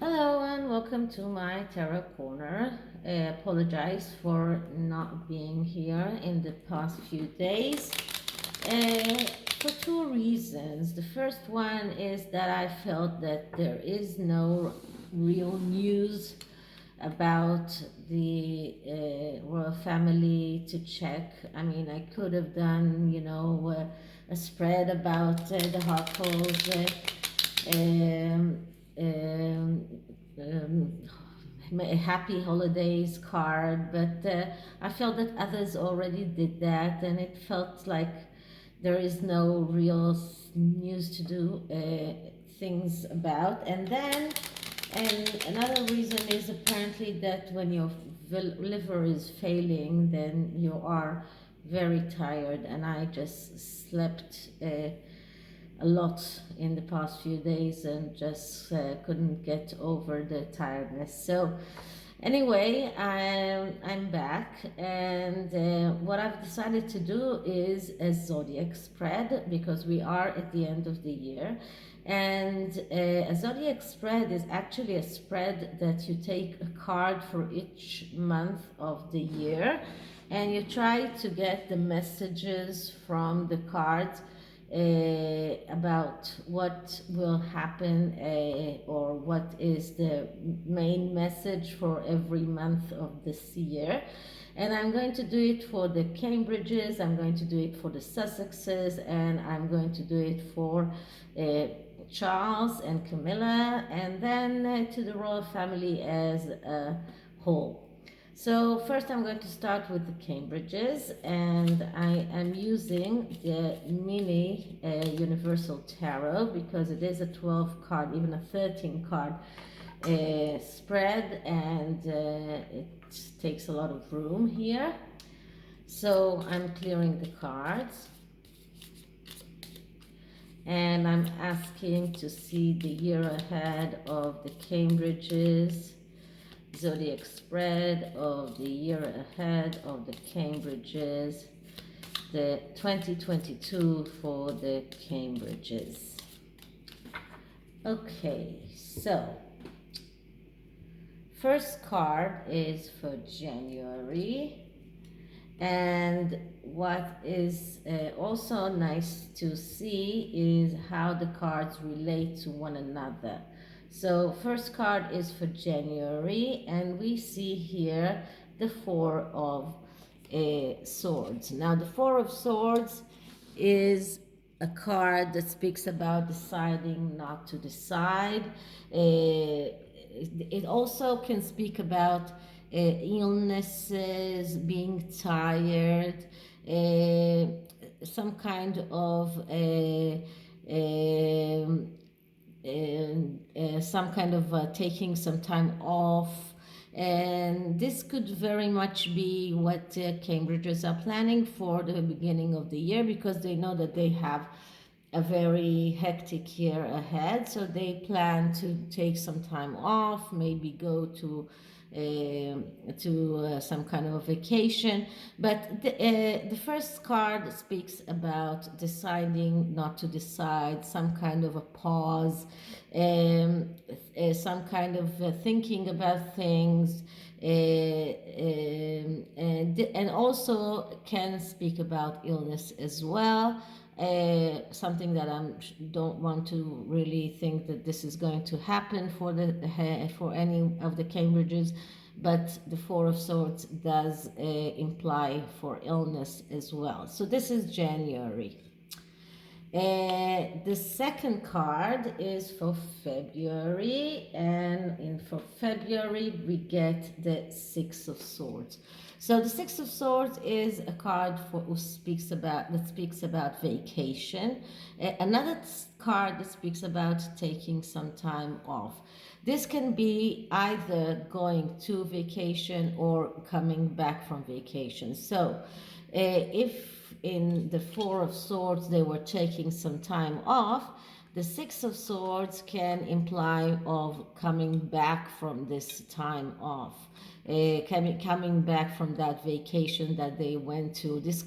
Hello and welcome to my tarot corner. I apologize for not being here in the past few days for two reasons. The first one is that I felt that there is no real news about the royal family to check. I mean, I could have done, a spread about the Harples. Um, um, um, a happy holidays card, but I felt that others already did that, and it felt like there is no real news to do things about. And another reason is apparently that when your liver is failing, then you are very tired, and I just slept a lot in the past few days and just couldn't get over the tiredness. So anyway, I'm back, and what I've decided to do is a zodiac spread because we are at the end of the year. And a zodiac spread is actually a spread that you take a card for each month of the year and you try to get the messages from the cards about what will happen or what is the main message for every month of this year. And I'm going to do it for the Cambridges, I'm going to do it for the Sussexes, and I'm going to do it for Charles and Camilla, and then to the royal family as a whole. So first I'm going to start with the Cambridges, and I am using the mini Universal Tarot because it is a 12 card, even a 13 card spread, and it takes a lot of room here. So I'm clearing the cards. And I'm asking to see the year ahead of the Cambridges, Zodiac Spread of the year ahead of the Cambridges, the 2022 for the Cambridges. Okay, so first card is for January. And what is also nice to see is how the cards relate to one another. So first card is for January, and we see here the Four of Swords. Now the Four of Swords is a card that speaks about deciding not to decide. It also can speak about illnesses, being tired, some kind of taking some time off. And this could very much be what Cambridges are planning for the beginning of the year, because they know that they have a very hectic year ahead. So they plan to take some time off, maybe go to some kind of a vacation. But the first card speaks about deciding not to decide, some kind of a pause, some kind of thinking about things, and also can speak about illness as well. Something that I don't want to really think that this is going to happen for any of the Cambridges, but the Four of Swords does imply for illness as well. So this is January. The second card is for February, and for February we get the Six of Swords. So the Six of Swords is a card that speaks about vacation. Another card that speaks about taking some time off. This can be either going to vacation or coming back from vacation. So if in the Four of Swords they were taking some time off, the Six of Swords can imply of coming back from this time off. coming back from that vacation that they went to. This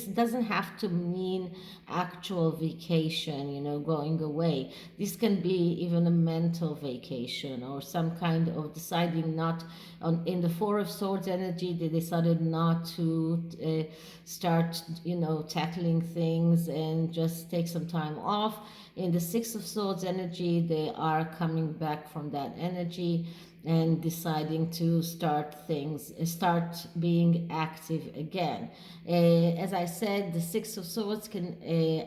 doesn't have to mean actual vacation, you know, going away. This can be even a mental vacation or some kind of deciding not on. In the Four of Swords energy, they decided not to start, you know, tackling things and just take some time off. In the Six of Swords energy, they are coming back from that energy and deciding to start being active again. As I said, the Six of Swords can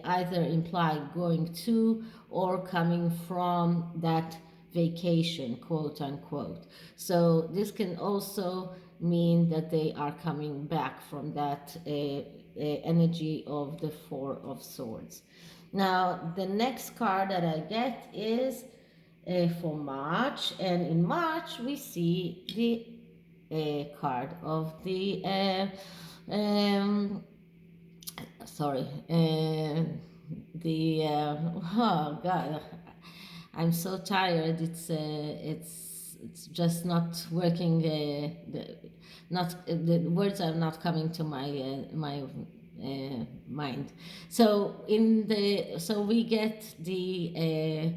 either imply going to or coming from that vacation, quote unquote. So this can also mean that they are coming back from that energy of the Four of Swords. Now, the next card that I get is for March, and in March we see the card of the sorry the oh god, I'm so tired. It's just not working. The words are not coming to my mind. So we get the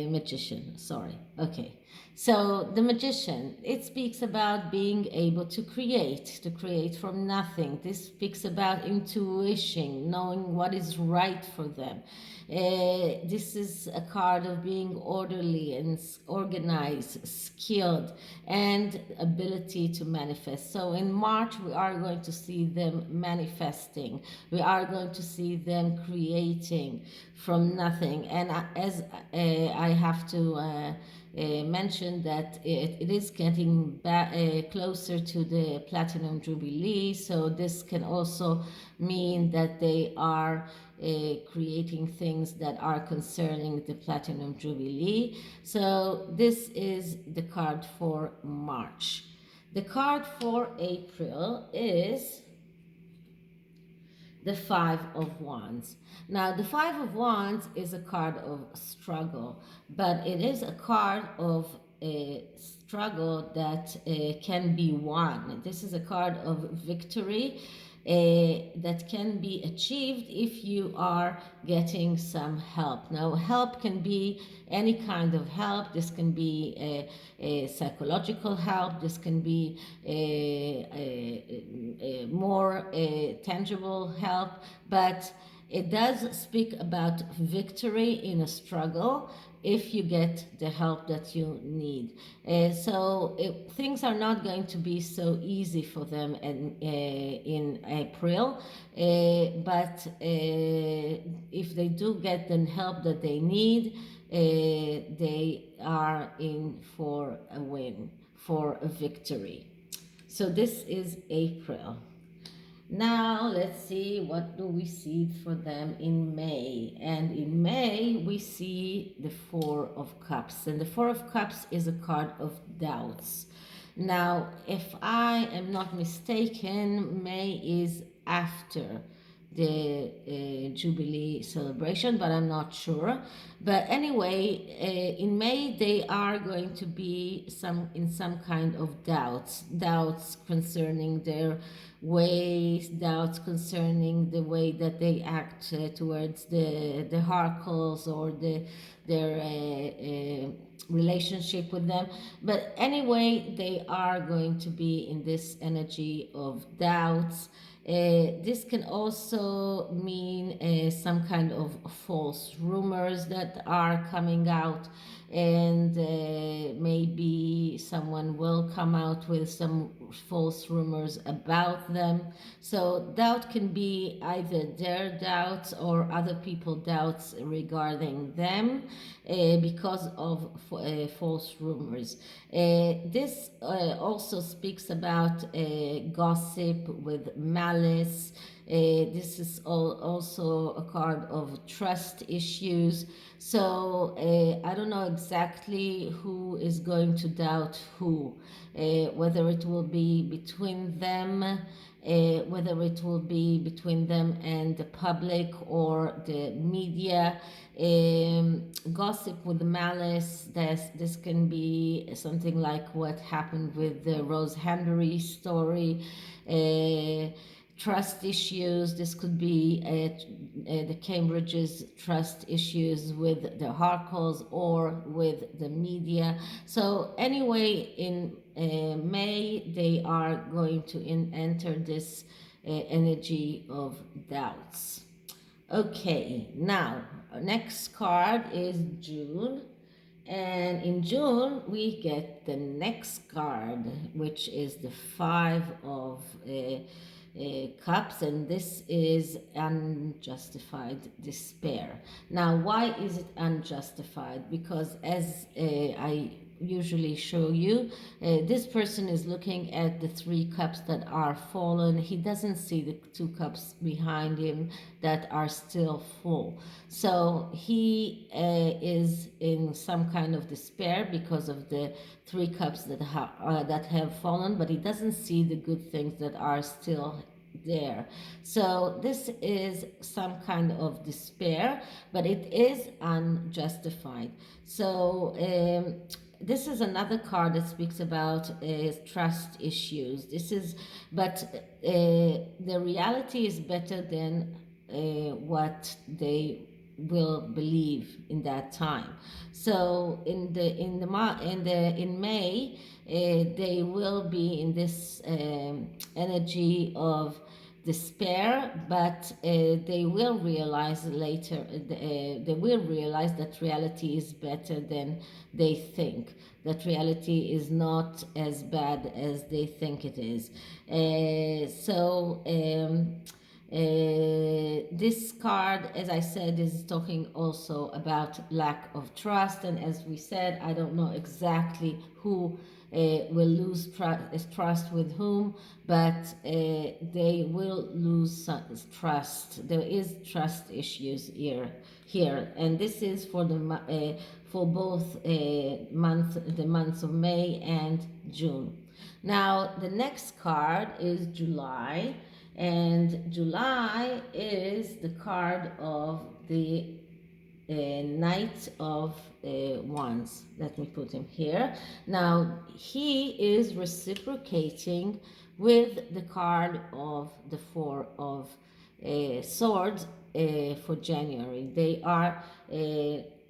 magician. Sorry. Okay. So the magician, it speaks about being able to create from nothing. This speaks about intuition, knowing what is right for them. This is a card of being orderly and organized, skilled, and ability to manifest. So in March, we are going to see them manifesting. We are going to see them creating from nothing. And as I have to mention that it is getting closer to the Platinum Jubilee, so this can also mean that they are creating things that are concerning the Platinum Jubilee. So this is the card for March. The card for April is the Five of Wands. Now, the Five of Wands is a card of struggle, but it is a card of a struggle that can be won. This is a card of victory that can be achieved if you are getting some help. Now, help can be any kind of help. This can be a psychological help. This can be a more tangible help, but it does speak about victory in a struggle if you get the help that you need. Things are not going to be so easy for them in April, but if they do get the help that they need, they are in for a win, for a victory. So this is April. Now let's see, what do we see for them in May? And in May we see the Four of Cups, and the Four of Cups is a card of doubts. Now, if I am not mistaken, May is after the Jubilee celebration, but I'm not sure. But anyway, in May they are going to be in some kind of doubts concerning their ways, doubts concerning the way that they act towards the oracles or their relationship with them. But anyway, they are going to be in this energy of doubts. This can also mean some kind of false rumors that are coming out, and maybe someone will come out with some false rumors about them. So doubt can be either their doubts or other people's doubts regarding them because of false rumors. This also speaks about gossip with malice, This is also a card of trust issues. So I don't know exactly who is going to doubt who, whether it will be between them, whether it will be between them and the public or the media. Gossip with malice, this can be something like what happened with the Rose Henry story. Trust issues, this could be the Cambridge's trust issues with the Harkles or with the media. So anyway, in May, they are going to enter this energy of doubts. Okay, now next card is June. And in June, we get the next card, which is the Five of Cups, and this is Unjustified Despair. Now, why is it unjustified? Because as I usually show you, this person is looking at the three cups that are fallen. He doesn't see the two cups behind him that are still full. So he is in some kind of despair because of the three cups that have fallen, but he doesn't see the good things that are still there. So this is some kind of despair, but it is unjustified. So this is another card that speaks about trust issues. But the reality is better than what they will believe in that time. So in May, they will be in this energy of despair, but they will realize later, they will realize that reality is better than they think, that reality is not as bad as they think it is. This card, as I said, is talking also about lack of trust, and as we said, I don't know exactly who will lose trust with whom, but they will lose trust. There is trust issues here, and this is for the for both the months of May and June. Now the next card is July, and July is the card of the Knight of Wands. Let me put him here. Now he is reciprocating with the card of the Four of Swords for January. They are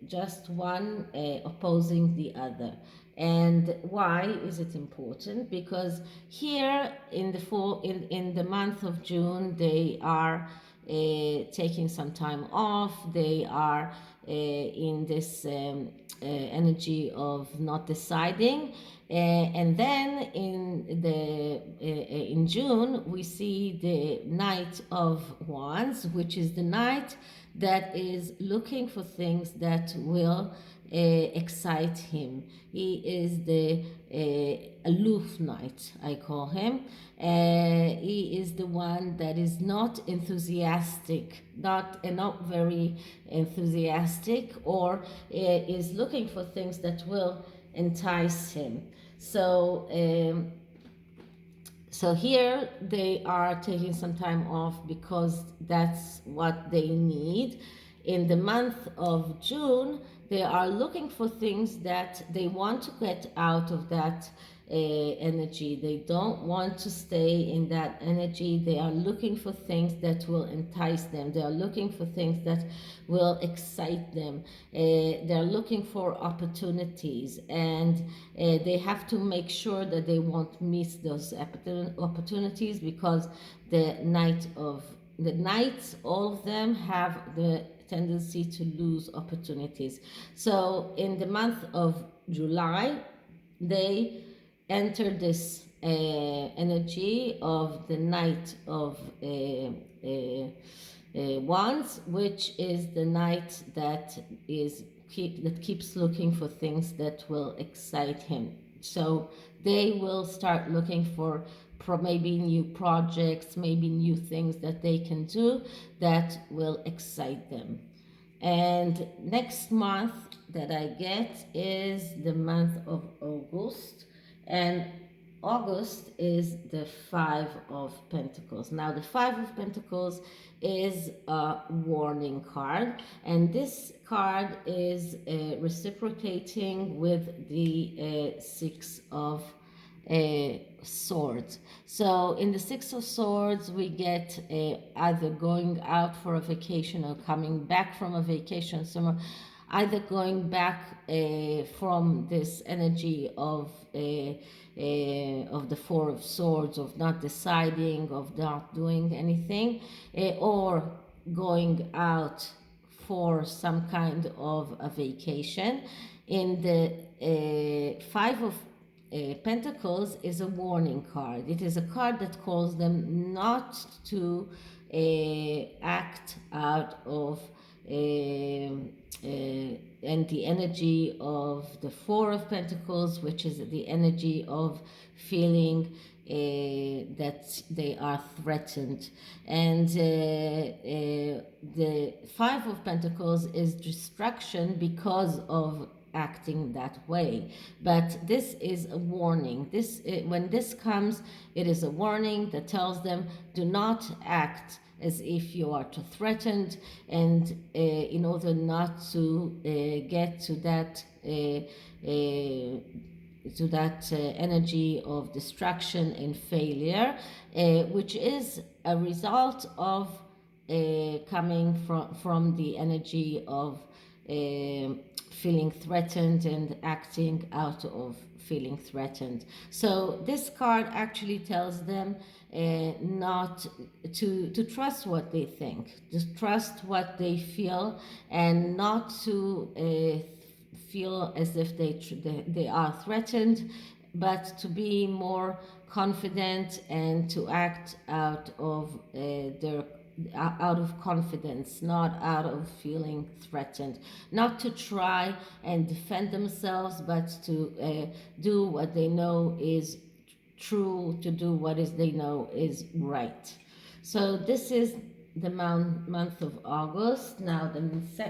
just one opposing the other. And why is it important? Because here in the month of June, they are taking some time off. They are in this energy of not deciding. And then in June, we see the Knight of Wands, which is the knight that is looking for things that will excite him. He is the aloof knight, I call him. He is the one that is not enthusiastic, not very enthusiastic, or is looking for things that will entice him. So here they are taking some time off because that's what they need. In the month of June, they are looking for things that they want to get out of that energy. They don't want to stay in that energy. They are looking for things that will entice them. They are looking for things that will excite them. They're looking for opportunities, and they have to make sure that they won't miss those opportunities, because the knights, all of them have the tendency to lose opportunities. So in the month of July, they enter this energy of the Knight of Wands, which is the knight that keeps looking for things that will excite him. So they will start looking for maybe new projects, maybe new things that they can do that will excite them. And next month that I get is the month of August, and August is the Five of Pentacles. Now, the Five of Pentacles is a warning card, and this card is reciprocating with the Six of Swords. So in the Six of Swords, we get either going out for a vacation or coming back from a vacation somewhere, either going back from this energy of the Four of Swords, of not deciding, of not doing anything, or going out for some kind of a vacation. In the Five of Pentacles is a warning card. It is a card that calls them not to act out of and the energy of the Four of Pentacles, which is the energy of feeling that they are threatened. And the Five of Pentacles is distraction because of acting that way. But this is a warning. When this comes, it is a warning that tells them, do not act as if you are too threatened, and in order not to get to that energy of distraction and failure, which is a result of coming from the energy of feeling threatened and acting out of feeling threatened. So this card actually tells them not to trust what they think, just trust what they feel, and not to feel as if they are threatened, but to be more confident and to act out of confidence, not out of feeling threatened, not to try and defend themselves, but to do what they know is true, to do what they know is right. So this is the month of August. Now the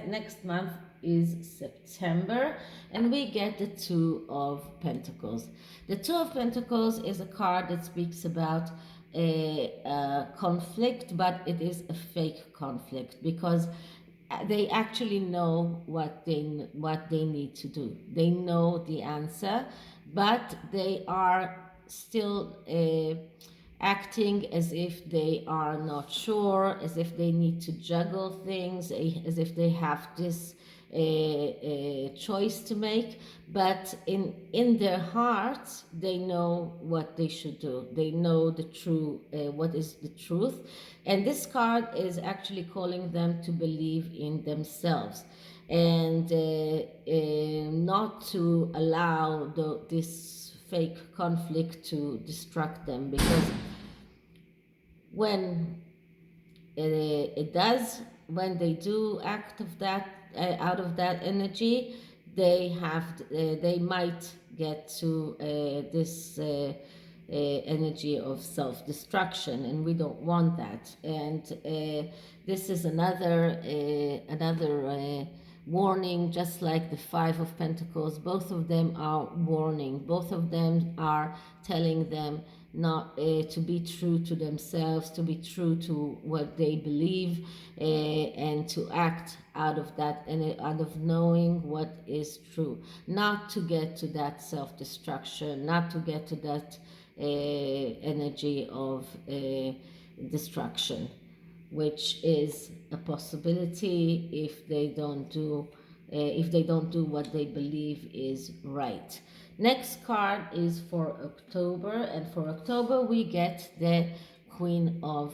next month is September, and we get the Two of Pentacles. The Two of Pentacles is a card that speaks about a conflict, but it is a fake conflict, because they actually know what they need to do. They know the answer, but they are still acting as if they are not sure, as if they need to juggle things, as if they have this choice to make. But in their hearts, they know what they should do. They know the true, what is the truth. And this card is actually calling them to believe in themselves, and not to allow this fake conflict to distract them, because when it does, when they do act of that out of that energy, they might get to this energy of self-destruction, and we don't want that. And this is another warning, just like the Five of Pentacles. Both of them are warning. Both of them are telling them not to be true to themselves, to be true to what they believe, and to act out of that, and out of knowing what is true, not to get to that self-destruction, not to get to that energy of destruction, which is a possibility if they don't do what they believe is right. Next card is for October, and for October we get the Queen of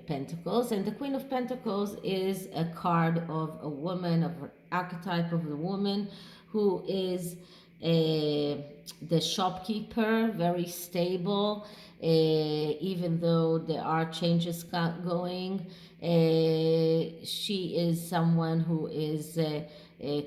Pentacles. And the Queen of Pentacles is a card of a woman, of an archetype of the woman who is the shopkeeper, very stable, even though there are changes going. She is someone who is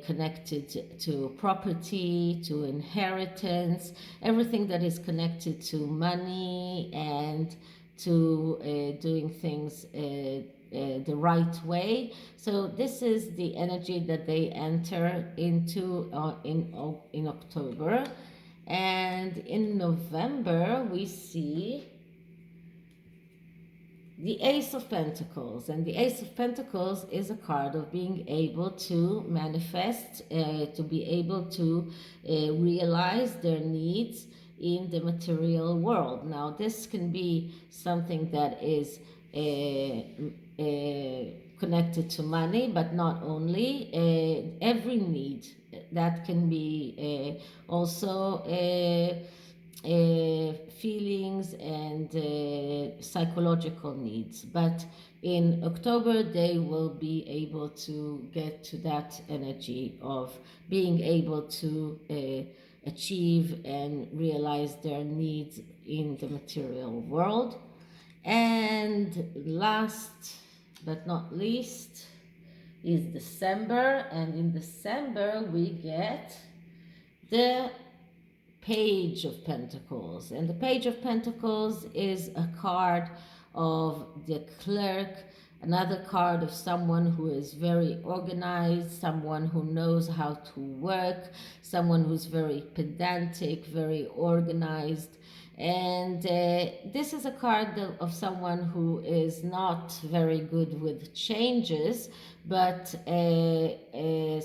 connected to property, to inheritance, everything that is connected to money and to doing things the right way. So this is the energy that they enter into in October. And in November, we see the Ace of Pentacles. And the Ace of Pentacles is a card of being able to manifest, to be able to realize their needs in the material world. Now, this can be something that is connected to money, but not only. Every need that can be also feelings and psychological needs. But in October, they will be able to get to that energy of being able to achieve and realize their needs in the material world. And last but not least is December, and in December we get the Page of Pentacles. And the Page of Pentacles is a card of the clerk, another card of someone who is very organized, someone who knows how to work, someone who's very pedantic, very organized. And this is a card of someone who is not very good with changes, but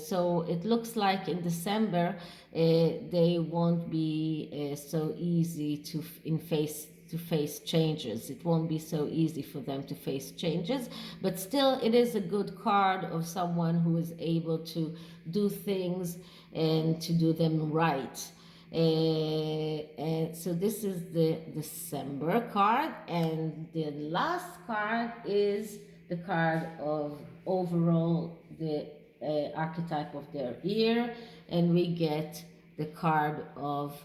so it looks like in December they won't be so easy to face changes. It won't be so easy for them to face changes, but still it is a good card of someone who is able to do things and to do them right. And so this is the December card, and the last card is the card of overall the archetype of their year, and we get the card of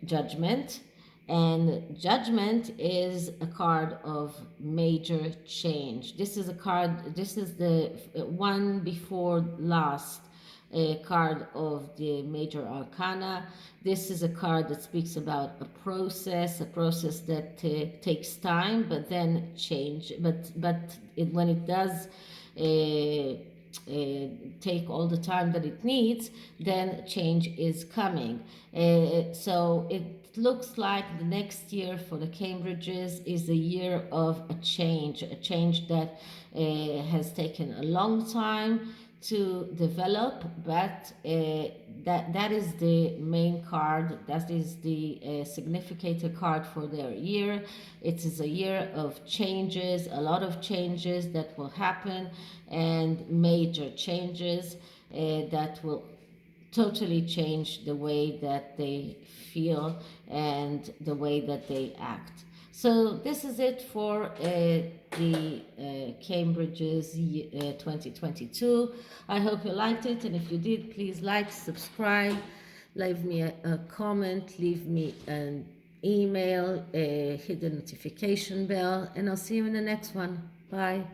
Judgment. And Judgment is a card of major change. This is a card, this is the one before last card of the major arcana. This is a card that speaks about a process that takes time, but then change. But when it does take all the time that it needs, then change is coming. So it looks like the next year for the Cambridges is a year of a change that has taken a long time to develop, but that is the main card. That is the significant card for their year. It is a year of changes, a lot of changes that will happen, and major changes that will totally change the way that they feel and the way that they act. So this is it for the Cambridge's 2022. I hope you liked it, and if you did, please like, subscribe, leave me a comment, leave me an email, hit the notification bell, and I'll see you in the next one. Bye.